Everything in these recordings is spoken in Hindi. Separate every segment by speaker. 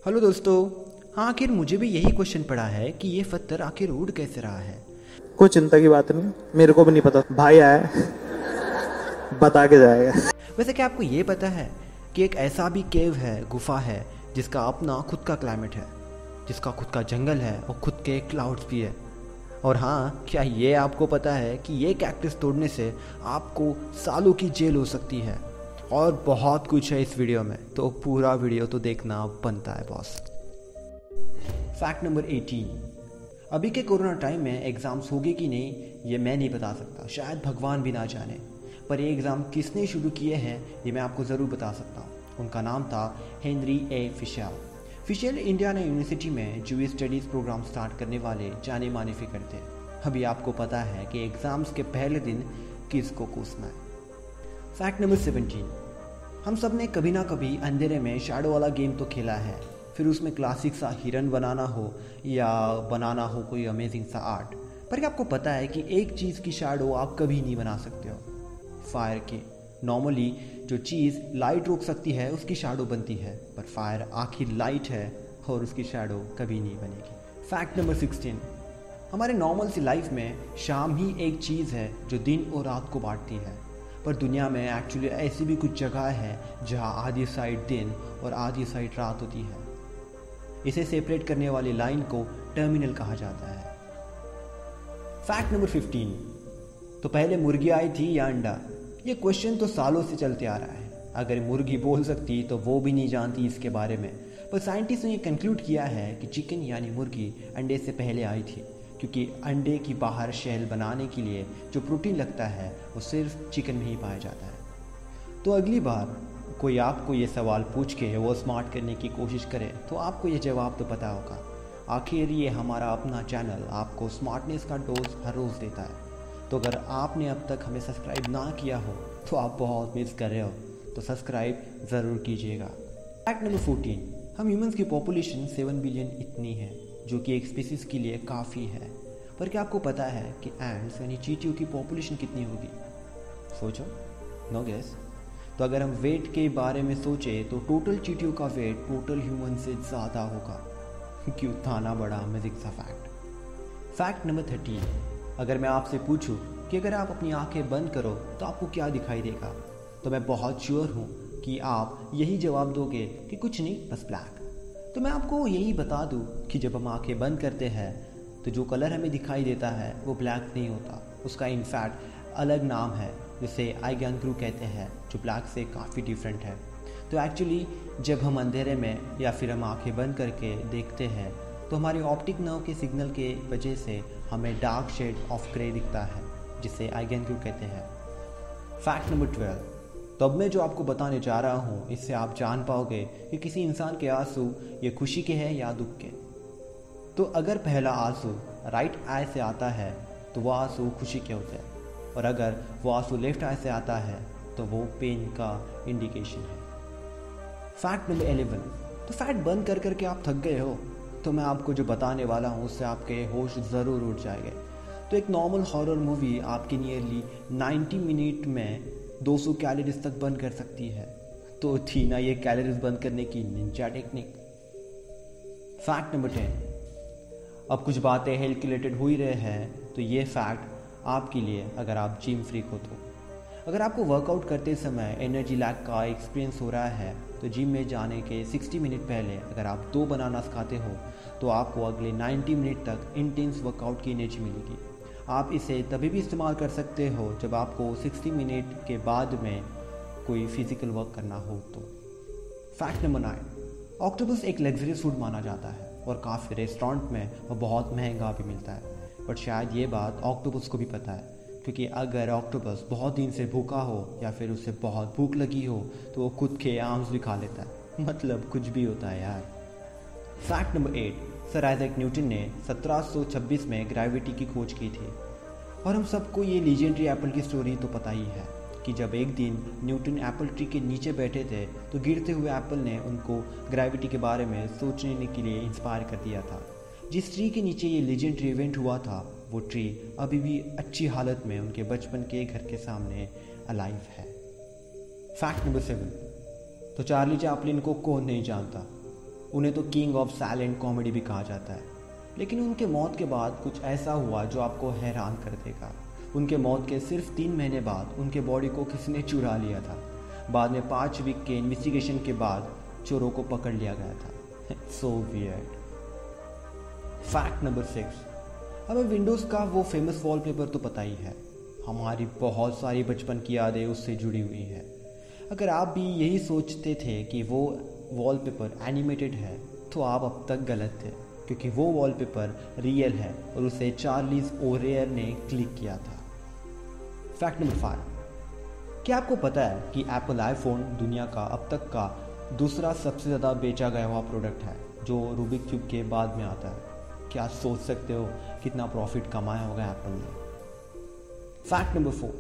Speaker 1: हेलो दोस्तों। हाँ, आखिर मुझे भी यही क्वेश्चन पड़ा है कि ये पत्थर आखिर उड़ कैसे रहा है।
Speaker 2: कोई चिंता की बात नहीं, मेरे को भी नहीं पता। भाई आया बता के जाएगा।
Speaker 1: वैसे क्या आपको ये पता है कि एक ऐसा भी केव है, गुफा है, जिसका अपना खुद का क्लाइमेट है, जिसका खुद का जंगल है और खुद के क्लाउड्स भी है। और हाँ, क्या ये आपको पता है कि ये कैक्टस तोड़ने से आपको सालों की जेल हो सकती है। और बहुत कुछ है इस वीडियो में, तो पूरा वीडियो तो देखना बनता है बॉस। Fact number 18। अभी के कोरोना टाइम में एग्ज़ाम्स होंगे कि नहीं ये मैं नहीं बता सकता, शायद भगवान भी ना जाने। पर ये एग्ज़ाम किसने शुरू किए हैं ये मैं आपको ज़रूर बता सकता हूँ। उनका नाम था Henry A Fisher. Fisher Indiana University में जूइश स्टडीज़ प्रोग्राम स्टार्ट करने वाले जाने माने फिकर थे। अभी आपको पता है कि एग्ज़ाम्स के पहले दिन किसको कोसना है। Fact number 17। हम सब ने कभी ना कभी अंधेरे में शैडो वाला गेम तो खेला है, फिर उसमें क्लासिक सा हिरन बनाना हो या बनाना हो कोई अमेजिंग सा आर्ट। पर क्या आपको पता है कि एक चीज़ की शैडो आप कभी नहीं बना सकते हो? फायर की। नॉर्मली जो चीज़ लाइट रोक सकती है उसकी शैडो बनती है, पर फायर आखिर लाइट है और उसकी शैडो कभी नहीं बनेगी। Fact number 16। हमारे नॉर्मल सी लाइफ में शाम ही एक चीज़ है जो दिन और रात को बांटती है, पर दुनिया में एक्चुअली ऐसी भी कुछ जगह है जहाँ आधी साइड दिन और आधी साइड रात होती है। इसे सेपरेट करने वाली लाइन को टर्मिनल कहा जाता है। Fact number 15। तो पहले मुर्गी आई थी या अंडा? ये क्वेश्चन तो सालों से चलते आ रहा है। अगर मुर्गी बोल सकती तो वो भी नहीं जानती इसके बारे में, पर साइंटिस्ट ने ये कंक्लूड किया है कि चिकन यानी मुर्गी अंडे से पहले आई थी, क्योंकि अंडे की बाहर शेल बनाने के लिए जो प्रोटीन लगता है वो सिर्फ चिकन में ही पाया जाता है। तो अगली बार कोई आपको ये सवाल पूछ के वो स्मार्ट करने की कोशिश करे तो आपको ये जवाब तो पता होगा। आखिर ये हमारा अपना चैनल आपको स्मार्टनेस का डोज हर रोज़ देता है। तो अगर आपने अब तक हमें सब्सक्राइब ना किया हो तो आप बहुत मिस कर रहे हो, तो सब्सक्राइब ज़रूर कीजिएगा। Fact number 14। हम ह्यूमंस की पॉपुलेशन 7 बिलियन इतनी है, जो कि एक स्पीसीज़ के लिए काफ़ी है। पर क्या आपको पता है कि एंड्स यानी चींटियों की पॉपुलेशन कितनी होगी? सोचो। No guess. तो अगर हम वेट के बारे में सोचें तो टोटल चींटियों का वेट टोटल ह्यूमन से ज़्यादा होगा। क्यों था ना बड़ा अमेजिंग सा फैक्ट। Fact number 13। अगर मैं आपसे पूछूं कि अगर आप अपनी आंखें बंद करो तो आपको क्या दिखाई देगा, तो मैं बहुत श्योर हूँ कि आप यही जवाब दोगे कि कुछ नहीं, बस ब्लैक। तो मैं आपको यही बता दूँ कि जब हम आंखें बंद करते हैं तो जो कलर हमें दिखाई देता है वो ब्लैक नहीं होता, उसका इनफैक्ट अलग नाम है जिसे आइगन ग्रू कहते हैं, जो ब्लैक से काफ़ी डिफरेंट है। तो एक्चुअली जब हम अंधेरे में या फिर हम आंखें बंद करके देखते हैं तो हमारे ऑप्टिक नर्व के सिग्नल के वजह से हमें डार्क शेड ऑफ ग्रे दिखता है, जिसे आइगन ग्रू कहते हैं। Fact number 12। तो अब मैं जो आपको बताने जा रहा हूँ इससे आप जान पाओगे कि किसी इंसान के आंसू ये खुशी के हैं या दुख के। तो अगर पहला आंसू राइट आई से आता है तो वह आंसू खुशी के होते हैं, और अगर वो आंसू लेफ्ट आई से आता है तो वो पेन का इंडिकेशन है। Fact number 11। तो फैक्ट बंद कर करके आप थक गए हो, तो मैं आपको जो बताने वाला हूँ उससे आपके होश ज़रूर उठ जाएंगे। तो एक नॉर्मल हॉरर मूवी आपकी नियरली 90 मिनट में 200 कैलोरीज तक बंद कर सकती है। तो थी ना ये कैलोरीज बंद करने की निंजा टेक्निक। Fact number 10। अब कुछ बातें हेल्थ के रिलेटेड हो ही रहे हैं, तो ये फैक्ट आपके लिए अगर आप जिम फ्रीक हो तो। अगर आपको वर्कआउट करते समय एनर्जी लैक का एक्सपीरियंस हो रहा है तो जिम में जाने के 60 मिनट पहले अगर आप 2 बनानास खाते हो तो आपको अगले 90 मिनट तक इंटेंस वर्कआउट की एनर्जी मिलेगी। आप इसे तभी भी इस्तेमाल कर सकते हो जब आपको 60 मिनट के बाद में कोई फिजिकल वर्क करना हो तो। Fact number 9। ऑक्टोपस एक लग्जरियस फूड माना जाता है और काफ़ी रेस्टोरेंट में वो बहुत महंगा भी मिलता है, बट शायद ये बात ऑक्टोपस को भी पता है, क्योंकि अगर ऑक्टोपस बहुत दिन से भूखा हो या फिर उसे बहुत भूख लगी हो तो वो खुद के आर्म्स भी खा लेता है। मतलब कुछ भी होता है यार। Fact number 8। Sir Isaac Newton ने 1726 में ग्रेविटी की खोज की थी, और हम सबको ये लीजेंडरी एप्पल की स्टोरी तो पता ही है कि जब एक दिन न्यूटन एप्पल ट्री के नीचे बैठे थे तो गिरते हुए एप्पल ने उनको ग्रेविटी के बारे में सोचने के लिए इंस्पायर कर दिया था। जिस ट्री के नीचे ये लीजेंडरी इवेंट हुआ था वो ट्री अभी भी अच्छी हालत में उनके बचपन के घर के सामने अलाइव है। Fact number 7। तो चार्ली चैपलिन को कौन नहीं जानता? उन्हें तो किंग ऑफ साइलेंट कॉमेडी भी कहा जाता है। लेकिन उनके मौत के बाद कुछ ऐसा हुआ जो आपको हैरान कर देगा। उनके मौत के सिर्फ 3 महीने बाद उनके बॉडी को किसी ने चुरा लिया था। बाद में 5 वीक के इन्वेस्टिगेशन के बाद चोरों को पकड़ लिया गया था। So weird. फैक्ट नंबर 6, हमें विंडोज़ का वो फेमस वॉलपेपर तो पता ही है। हमारी बहुत सारी बचपन की यादें उससे जुड़ी हुई हैं। अगर आप भी यही सोचते थे कि वो वॉलपेपर एनिमेटेड है तो आप अब तक गलत थे, क्योंकि वो वॉलपेपर रियल है और उसे चार्लीज ओरेयर ने क्लिक किया था। फैक्ट नंबर 5, क्या आपको पता है कि एप्पल आईफोन दुनिया का अब तक का दूसरा सबसे ज़्यादा बेचा गया हुआ प्रोडक्ट है, जो रूबिक क्यूब के बाद में आता है। क्या सोच सकते हो कितना प्रॉफिट कमाया होगा एप्पल ने। फैक्ट नंबर 4,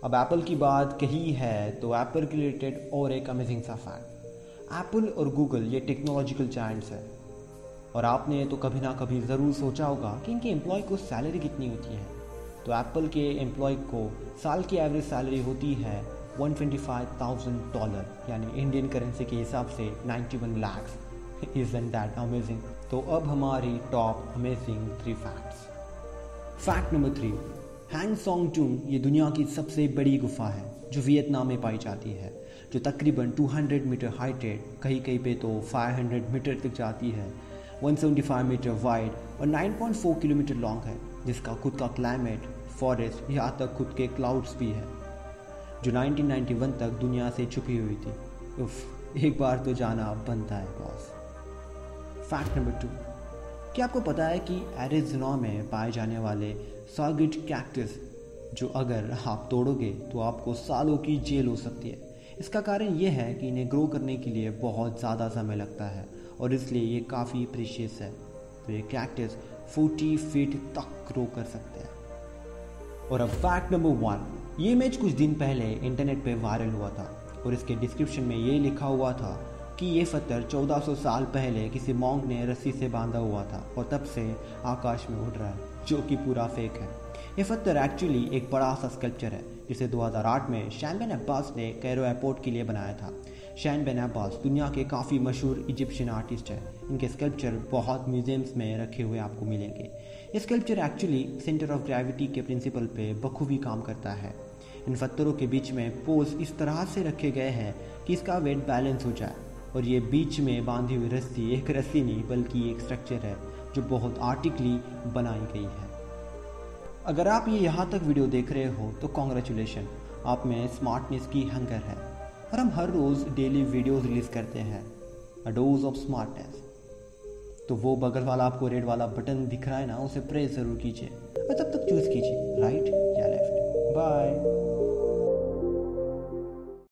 Speaker 1: अब एप्पल की बात कही है तो एप्पल के रिलेटेड और एक अमेजिंग सा फैक्ट। एप्पल और गूगल ये टेक्नोलॉजिकल जायंट्स है, और आपने तो कभी ना कभी ज़रूर सोचा होगा कि इनके एम्प्लॉय को सैलरी कितनी होती है। तो एप्पल के एम्प्लॉय को साल की एवरेज सैलरी होती है $125,000, यानी इंडियन करेंसी के हिसाब से 91 लाख। Isn't that amazing? तो अब हमारी top amazing 3 facts. Fact number 3, Hang Son Doong ये दुनिया की सबसे बड़ी गुफा है जो वियतनाम में पाई जाती है, जो तकरीबन 200 मीटर हाइटेड, कहीं कहीं पे तो 500 मीटर तक जाती है, 175 मीटर वाइड और 9.4 किलोमीटर लॉन्ग है, जिसका खुद का क्लाइमेट, फॉरेस्ट, यहाँ तक खुद के क्लाउड्स भी है, जो 1991 तक दुनिया से छुपी हुई थी। उफ, एक बार तो जाना बनता है बॉस। फैक्ट नंबर 2, क्या आपको पता है कि एरिज़ोना में पाए जाने वाले सॉगिट कैक्टस, जो अगर आप तोड़ोगे तो आपको सालों की जेल हो सकती है। इसका कारण ये है कि इन्हें ग्रो करने के लिए बहुत ज़्यादा समय लगता है और इसलिए ये काफ़ी प्रीशियस है। तो ये कैक्टस 40 फीट तक ग्रो कर सकते हैं। और अब फैक्ट नंबर 1, ये इमेज कुछ दिन पहले इंटरनेट पे वायरल हुआ था और इसके डिस्क्रिप्शन में ये लिखा हुआ था कि ये पत्थर 1400 साल पहले किसी मॉन्क ने रस्सी से बांधा हुआ था और तब से आकाश में उड़ रहा है, जो कि पूरा फेक है। ये पत्थर एक्चुअली एक बड़ा सा स्कल्पचर है जिसे 2008 में शैन बेन अब्बास ने कैरो एयरपोर्ट के लिए बनाया था। शैन बेन अब्बास दुनिया के काफ़ी मशहूर इजिप्शियन आर्टिस्ट हैं। इनके स्कल्पचर बहुत म्यूजियम्स में रखे हुए आपको मिलेंगे। ये sculpture actually centre of gravity के प्रिंसिपल पे बखूबी काम करता है। इन पत्थरों के बीच में पोज इस तरह से रखे गए हैं कि इसका वेट बैलेंस हो जाए, और ये बीच में बांधी हुई रस्सी एक रस्सी नहीं बल्कि एक स्ट्रक्चर है जो बहुत आर्टिकली बनाई गई है। अगर आप ये यहाँ तक वीडियो देख रहे हो तो कॉन्ग्रेचुलेशन, आप में स्मार्टनेस की हंगर है और हम हर रोज़ डेली वीडियोस रिलीज़ करते हैं, अ डोज ऑफ स्मार्टनेस। तो वो बगल वाला आपको रेड वाला बटन दिख रहा है ना, उसे प्रेस ज़रूर कीजिए और तब तक चूज़ कीजिए राइट या लेफ्ट। बाय।